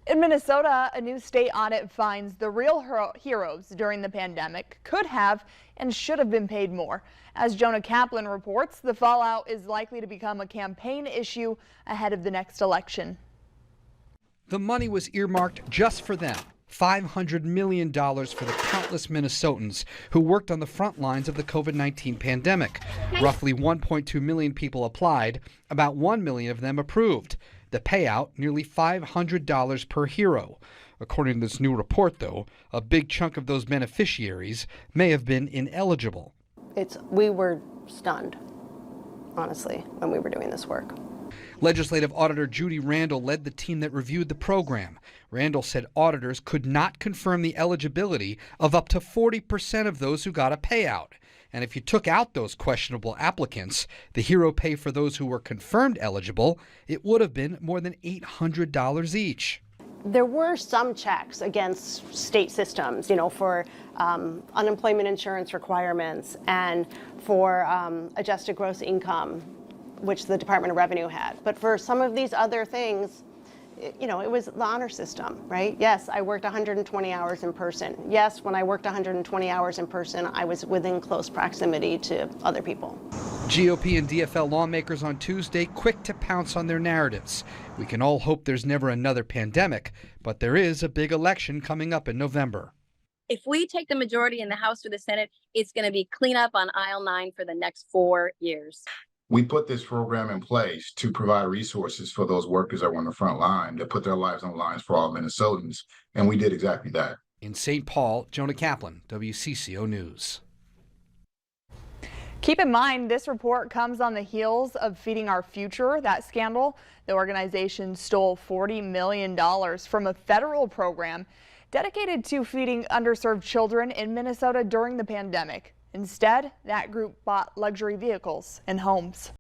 In Minnesota, a new state audit finds the real heroes during the pandemic could have and should have been paid more. As Jonah Kaplan reports, the fallout is likely to become a campaign issue ahead of the next election. The money was earmarked just for them. $500 million for the countless Minnesotans who worked on the front lines of the COVID-19 pandemic. Roughly 1.2 million people applied, about 1 million of them approved. The payout, nearly $500 per hero. According to this new report, though, a big chunk of those beneficiaries may have been ineligible. We were stunned, honestly, when we were doing this work. Legislative Auditor Judy Randall led the team that reviewed the program. Randall said auditors could not confirm the eligibility of up to 40% of those who got a payout. And if you took out those questionable applicants, the hero pay for those who were confirmed eligible, it would have been more than $800 each. There were some checks against state systems, for unemployment insurance requirements and for adjusted gross income, which the Department of Revenue had. But for some of these other things, it was the honor system, right? Yes, I worked 120 hours in person. Yes, when I worked 120 hours in person, I was within close proximity to other people. GOP and DFL lawmakers on Tuesday quick to pounce on their narratives. We can all hope there's never another pandemic, but there is a big election coming up in November. If we take the majority in the House or the Senate, it's going to be cleanup on aisle 9 for the next 4 years. We put this program in place to provide resources for those workers that were on the front line, that put their lives on the lines for all Minnesotans, and we did exactly that. In St. Paul, Jonah Kaplan, WCCO News. Keep in mind, this report comes on the heels of Feeding Our Future, that scandal. The organization stole $40 million from a federal program dedicated to feeding underserved children in Minnesota during the pandemic. Instead, that group bought luxury vehicles and homes.